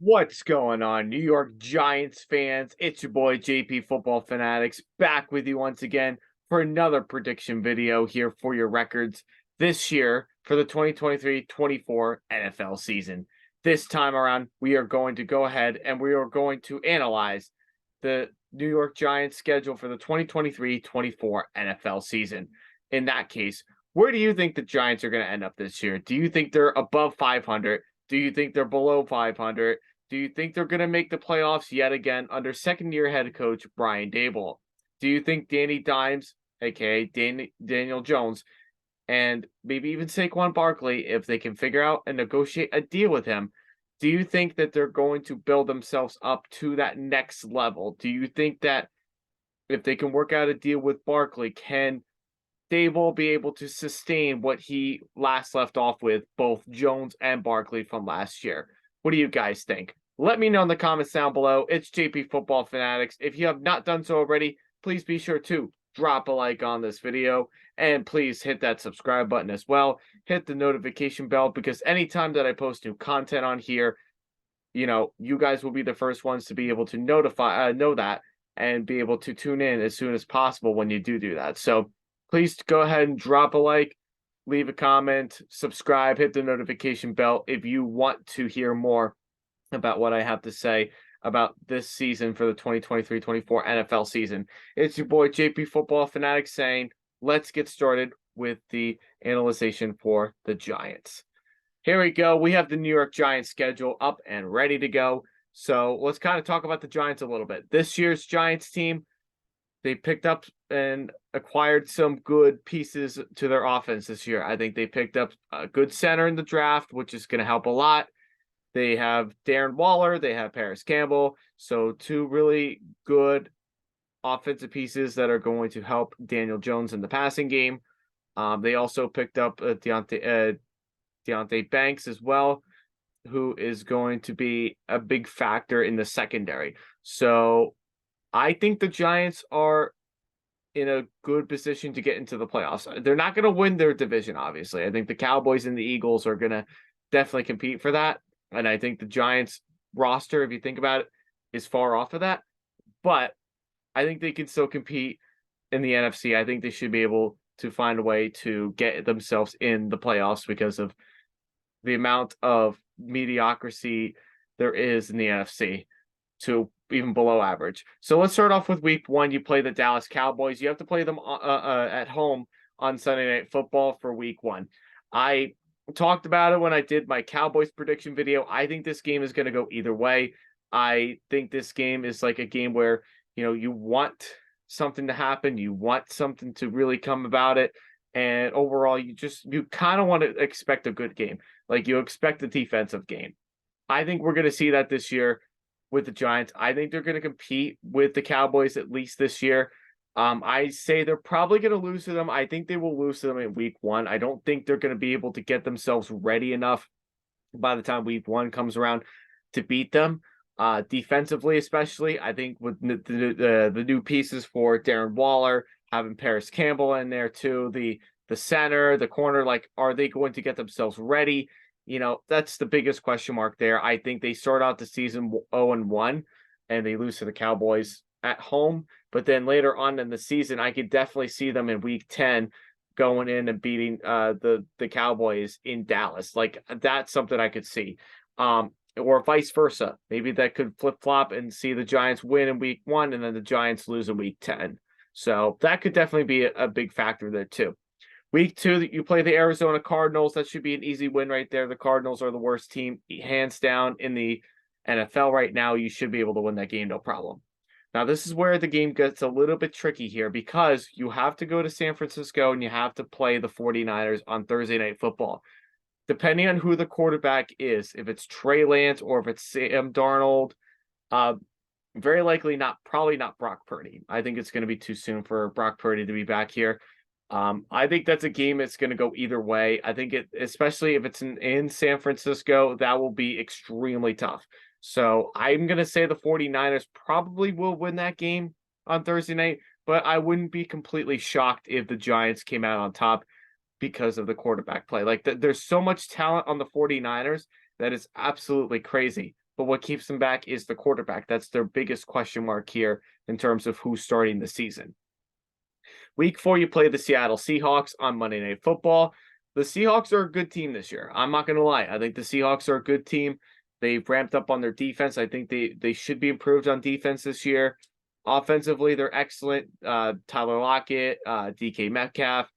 What's going on, New York Giants fans? It's your boy JP Football Fanatics back with you once again for another prediction video here for your records this year for the 2023-24 NFL season. This time around, we are going to go ahead and we are going to analyze the New York Giants schedule for the 2023-24 NFL season. In that case, where do you think the Giants are going to end up this year? Do you think they're above 500? Do you think they're below 500? Do you think they're going to make the playoffs yet again under second-year head coach Brian Daboll? Do you think Danny Dimes, aka Daniel Jones, and maybe even Saquon Barkley, if they can figure out and negotiate a deal with him, do you think that they're going to build themselves up to that next level? Do you think that if they can work out a deal with Barkley, can Daboll be able to sustain what he last left off with, both Jones and Barkley from last year? What do you guys think? Let me know in the comments down below. It's JP Football Fanatics. If you have not done so already, please be sure to drop a like on this video and please hit that subscribe button as well. Hit the notification bell because anytime that I post new content on here, you guys will be the first ones to be able to know that and be able to tune in as soon as possible when you do that. So please go ahead and drop a like, leave a comment, subscribe, hit the notification bell if you want to hear more about what I have to say about this season for the 2023-24 NFL season. It's your boy JP Football Fanatic saying, let's get started with the analyzation for the Giants. Here we go. We have the New York Giants schedule up and ready to go. So let's kind of talk about the Giants a little bit. This year's Giants team, they picked up and acquired some good pieces to their offense this year. I think they picked up a good center in the draft, which is going to help a lot. They have Darren Waller. They have Paris Campbell. So two really good offensive pieces that are going to help Daniel Jones in the passing game. They also picked up Deontay Banks as well, who is going to be a big factor in the secondary. So I think the Giants are in a good position to get into the playoffs. They're not going to win their division, obviously. I think the Cowboys and the Eagles are going to definitely compete for that. And I think the Giants roster, if you think about it, is far off of that. But I think they can still compete in the NFC. I think they should be able to find a way to get themselves in the playoffs because of the amount of mediocrity there is in the NFC to even below average. So let's start off with week one. You play the Dallas Cowboys. You have to play them at home on Sunday Night Football for week one. I talked about it when I did my Cowboys prediction video. I think this game is going to go either way. I think this game is like a game where, you want something to happen. You want something to really come about it. And overall, you kind of want to expect a good game. Like you expect a defensive game. I think we're going to see that this year with the Giants. I think they're going to compete with the Cowboys at least this year. I say they're probably going to lose to them. I think they will lose to them in week one. I don't think they're going to be able to get themselves ready enough by the time week one comes around to beat them. Defensively, especially, I think with the new pieces for Darren Waller, having Paris Campbell in there too, the center, the corner, like, are they going to get themselves ready? That's the biggest question mark there. I think they start out the season 0-1 and they lose to the Cowboys at home. But then later on in the season, I could definitely see them in week 10 going in and beating the Cowboys in Dallas. Like that's something I could see. Or vice versa. Maybe that could flip-flop and see the Giants win in week one and then the Giants lose in week 10. So that could definitely be a big factor there too. Week two, you play the Arizona Cardinals. That should be an easy win right there. The Cardinals are the worst team, hands down, in the NFL right now. You should be able to win that game, no problem. Now, this is where the game gets a little bit tricky here because you have to go to San Francisco and you have to play the 49ers on Thursday Night Football. Depending on who the quarterback is, if it's Trey Lance or if it's Sam Darnold, very likely probably not Brock Purdy. I think it's going to be too soon for Brock Purdy to be back here. I think that's a game that's going to go either way. I think especially if it's in San Francisco, that will be extremely tough. So I'm going to say the 49ers probably will win that game on Thursday night, but I wouldn't be completely shocked if the Giants came out on top because of the quarterback play. Like there's so much talent on the 49ers that is absolutely crazy. but what keeps them back is the quarterback. That's their biggest question mark here in terms of who's starting the season. Week 4, you play the Seattle Seahawks on Monday Night Football. The Seahawks are a good team this year. I'm not going to lie. I think the Seahawks are a good team. They've ramped up on their defense. I think they should be improved on defense this year. Offensively, they're excellent. Tyler Lockett, DK Metcalf.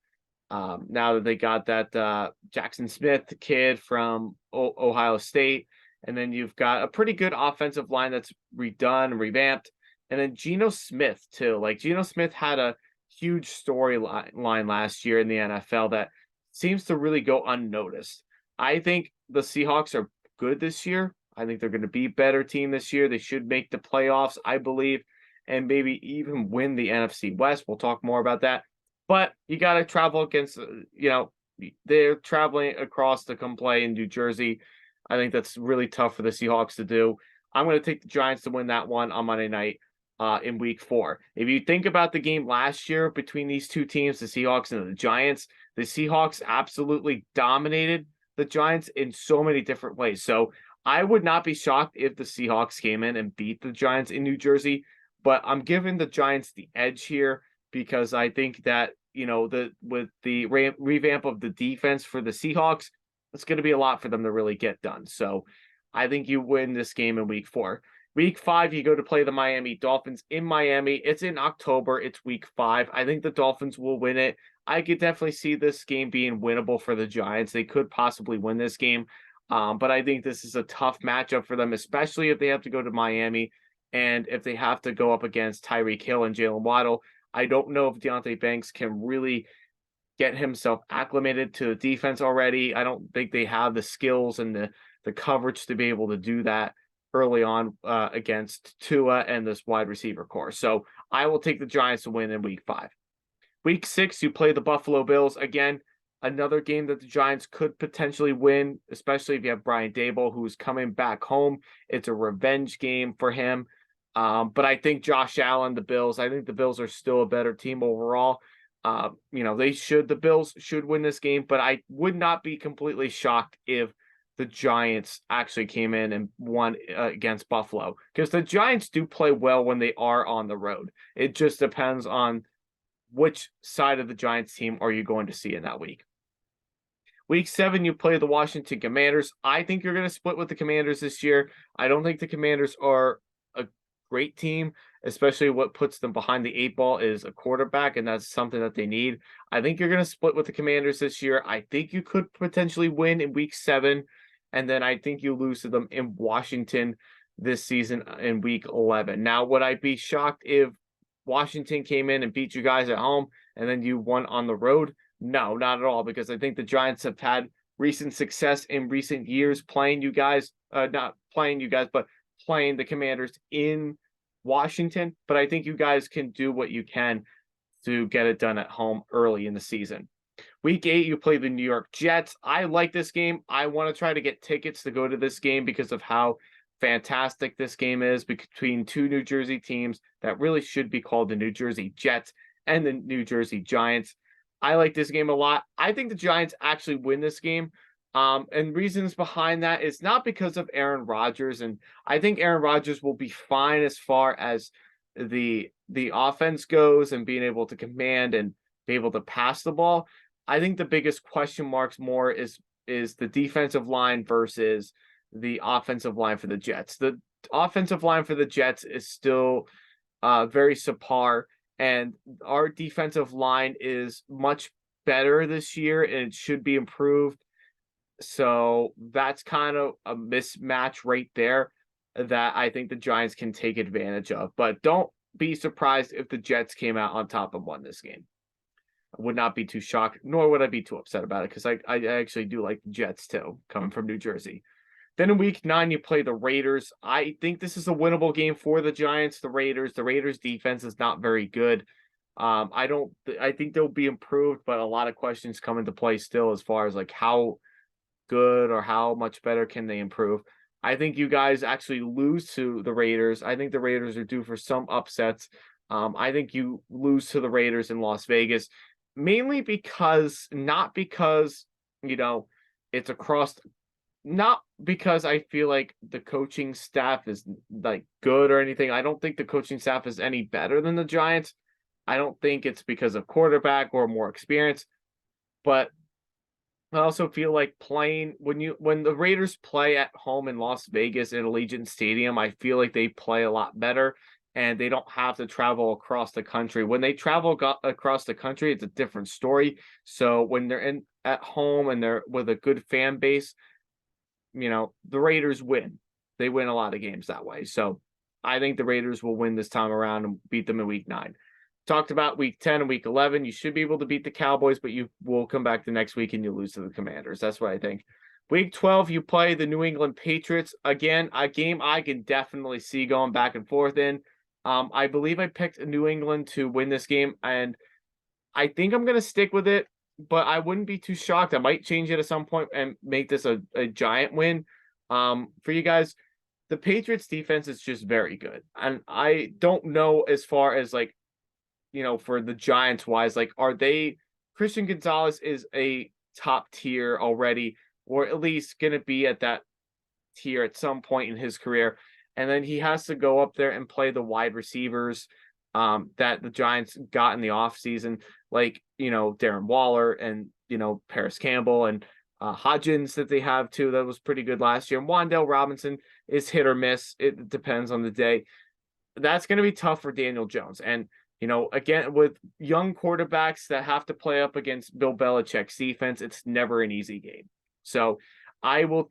Now that they got that Jackson Smith kid from Ohio State. And then you've got a pretty good offensive line that's redone, revamped. And then Geno Smith, too. Like, Geno Smith had a huge storyline last year in the NFL that seems to really go unnoticed. I think the Seahawks are good this year. I think they're going to be a better team this year. They should make the playoffs, I believe, and maybe even win the NFC West. We'll talk more about that. But you got to travel against, they're traveling across to come play in New Jersey. I think that's really tough for the Seahawks to do. I'm going to take the Giants to win that one on Monday night in week 4. If you think about the game last year between these two teams, the Seahawks and the Giants absolutely dominated the Giants in so many different ways. So I would not be shocked if the Seahawks came in and beat the Giants in New Jersey, but I'm giving the Giants the edge here because I think that, with the revamp of the defense for the Seahawks, it's going to be a lot for them to really get done. So I think you win this game in week 4. Week 5, you go to play the Miami Dolphins in Miami. It's in October. It's week 5. I think the Dolphins will win it. I could definitely see this game being winnable for the Giants. They could possibly win this game. But I think this is a tough matchup for them, especially if they have to go to Miami and if they have to go up against Tyreek Hill and Jalen Waddle. I don't know if Deonte Banks can really get himself acclimated to the defense already. I don't think they have the skills and the coverage to be able to do that early on against Tua and this wide receiver core. So I will take the Giants to win in week 5. Week 6, you play the Buffalo Bills. Again, another game that the Giants could potentially win, especially if you have Brian Daboll, who's coming back home. It's a revenge game for him. But I think Josh Allen, I think the Bills are still a better team overall. The Bills should win this game, but I would not be completely shocked if the Giants actually came in and won against Buffalo, because the Giants do play well when they are on the road. It just depends on which side of the Giants team are you going to see in that week. Week 7, you play the Washington Commanders. I think you're going to split with the Commanders this year. I don't think the Commanders are a great team, especially what puts them behind the 8 ball is a quarterback, and that's something that they need. I think you're going to split with the Commanders this year. I think you could potentially win in week 7, and then I think you lose to them in Washington this season in week 11. Now, would I be shocked if Washington came in and beat you guys at home and then you won on the road? No, not at all, because I think the Giants have had recent success in recent years playing the Commanders in Washington, but I think you guys can do what you can to get it done at home early in the season. Week 8, you play the New York Jets. I like this game. I want to try to get tickets to go to this game because of how fantastic this game is between two New Jersey teams that really should be called the New Jersey Jets and the New Jersey Giants. I like this game a lot. I think the Giants actually win this game. And reasons behind that is not because of Aaron Rodgers. And I think Aaron Rodgers will be fine as far as the offense goes and being able to command and be able to pass the ball. I think the biggest question marks more is the defensive line versus the offensive line for the Jets. The offensive line for the Jets is still very subpar, and our defensive line is much better this year, and it should be improved. So that's kind of a mismatch right there that I think the Giants can take advantage of. But don't be surprised if the Jets came out on top and won this game. I would not be too shocked, nor would I be too upset about it, because I actually do like the Jets too, coming from New Jersey. Then in week 9, you play the Raiders. I think this is a winnable game for the Giants. The Raiders defense is not very good. I think they'll be improved, but a lot of questions come into play still as far as like how good or how much better can they improve. I think you guys actually lose to the Raiders. I think the Raiders are due for some upsets. I think you lose to the Raiders in Las Vegas, mainly not because it's across not because I feel like the coaching staff is like good or anything. I don't think the coaching staff is any better than the Giants. I don't think it's because of quarterback or more experience, but I also feel like playing when the Raiders play at home in Las Vegas in Allegiant Stadium, I feel like they play a lot better and they don't have to travel across the country. When they across the country, it's a different story. So when they're in at home and they're with a good fan base, the Raiders win. They win a lot of games that way. So I think the Raiders will win this time around and beat them in week 9. Talked about week 10 and week 11. You should be able to beat the Cowboys, but you will come back the next week and you lose to the Commanders. That's what I think. Week 12, you play the New England Patriots. Again, a game I can definitely see going back and forth in. I believe I picked New England to win this game, and I think I'm going to stick with it, but I wouldn't be too shocked. I might change it at some point and make this a giant win. For you guys, the Patriots defense is just very good. And I don't know as far as like, for the Giants wise, like, are they Christian Gonzalez is a top tier already, or at least going to be at that tier at some point in his career. And then he has to go up there and play the wide receivers that the Giants got in the offseason, like, Darren Waller and, Paris Campbell and Hodgins that they have too. That was pretty good last year. And Wandale Robinson is hit or miss. It depends on the day. That's going to be tough for Daniel Jones. And, again, with young quarterbacks that have to play up against Bill Belichick's defense, it's never an easy game. So I will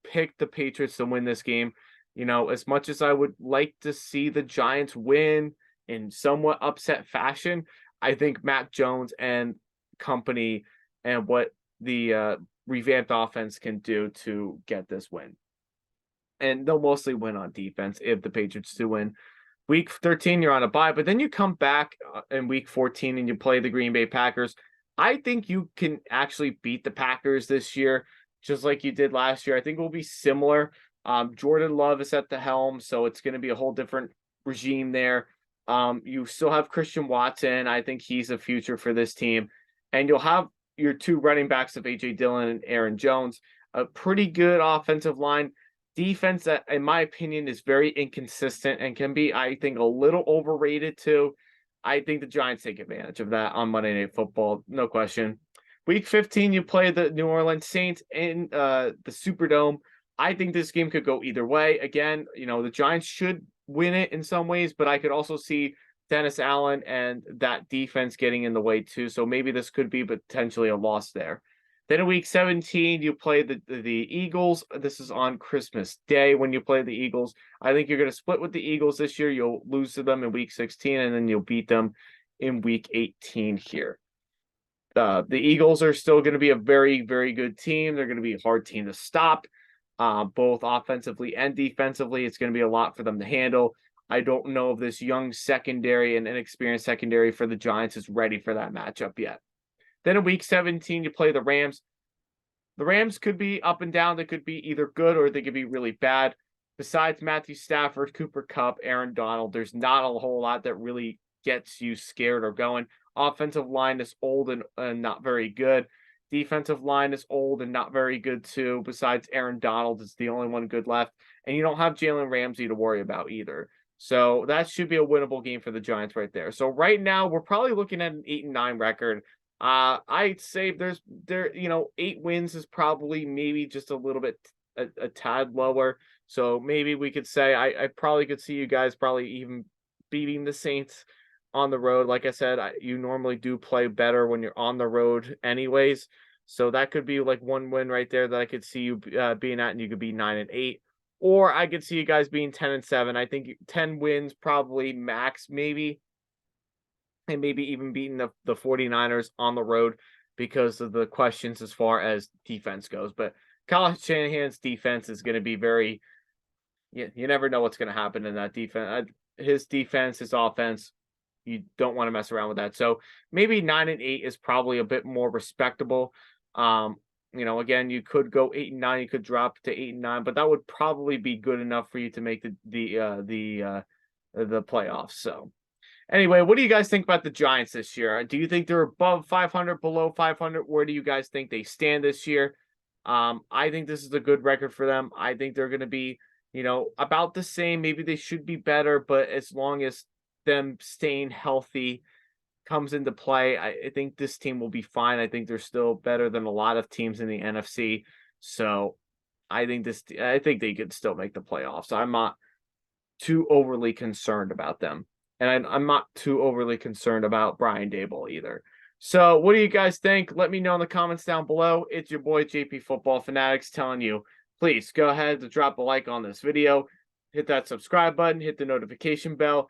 pick the Patriots to win this game. As much as I would like to see the Giants win in somewhat upset fashion, I think Mac Jones and company and what the revamped offense can do to get this win. And they'll mostly win on defense if the Patriots do win. Week 13, you're on a bye, but then you come back in week 14 and you play the Green Bay Packers. I think you can actually beat the Packers this year, just like you did last year. I think it will be similar. Jordan Love is at the helm, so it's going to be a whole different regime there. You still have Christian Watson. I think he's a future for this team. And you'll have your 2 running backs of A.J. Dillon and Aaron Jones, a pretty good offensive line. Defense that, in my opinion, is very inconsistent and can be, I think, a little overrated too. I think the Giants take advantage of that on Monday Night Football, no question. Week 15, you play the New Orleans Saints in the Superdome. I think this game could go either way. Again, the Giants should win it in some ways, but I could also see Dennis Allen and that defense getting in the way too. So maybe this could be potentially a loss there. Then in week 17, you play the Eagles. This is on Christmas Day when you play the Eagles. I think you're going to split with the Eagles this year. You'll lose to them in week 16, and then you'll beat them in week 18 here. The Eagles are still going to be a very, very good team. They're going to be a hard team to stop, both offensively and defensively. It's going to be a lot for them to handle. I don't know if this young secondary and inexperienced secondary for the Giants is ready for that matchup yet. Then in week 17, you play the Rams. The Rams could be up and down. They could be either good or they could be really bad. Besides Matthew Stafford, Cooper Kupp, Aaron Donald, there's not a whole lot that really gets you scared or going. Offensive line is old and not very good. Defensive line is old and not very good too. Besides Aaron Donald, it's the only one good left. And you don't have Jalen Ramsey to worry about either. So that should be a winnable game for the Giants right there. So right now, we're probably looking at an 8-9 record. I'd say 8 wins is probably maybe just a little bit a tad lower. So maybe we could say I probably could see you guys probably even beating the Saints on the road. Like I said, you normally do play better when you're on the road anyways. So that could be like one win right there that I could see you being at, and you could be 9-8. Or I could see you guys being 10-7. I think 10 wins probably max maybe. And maybe even beating the 49ers on the road because of the questions as far as defense goes. But Kyle Shanahan's defense is going to be very, you never know what's going to happen in that defense. His defense, his offense, you don't want to mess around with that. So maybe 9-8 is probably a bit more respectable. Again, you could go 8-9, you could drop to 8-9, but that would probably be good enough for you to make the playoffs. So. Anyway, what do you guys think about the Giants this year? Do you think they're above 500, below 500? Where do you guys think they stand this year? I think this is a good record for them. I think they're going to be, about the same. Maybe they should be better, but as long as them staying healthy comes into play, I think this team will be fine. I think they're still better than a lot of teams in the NFC. So I think they could still make the playoffs. I'm not too overly concerned about them. And I'm not too overly concerned about Brian Dable either. So, what do you guys think? Let me know in the comments down below. It's your boy JP Football Fanatics telling you, please go ahead to drop a like on this video, hit that subscribe button, hit the notification bell,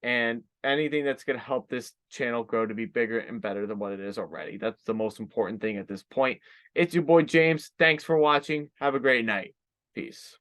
and anything that's going to help this channel grow to be bigger and better than what it is already. That's the most important thing at this point. It's your boy James. Thanks for watching. Have a great night. Peace.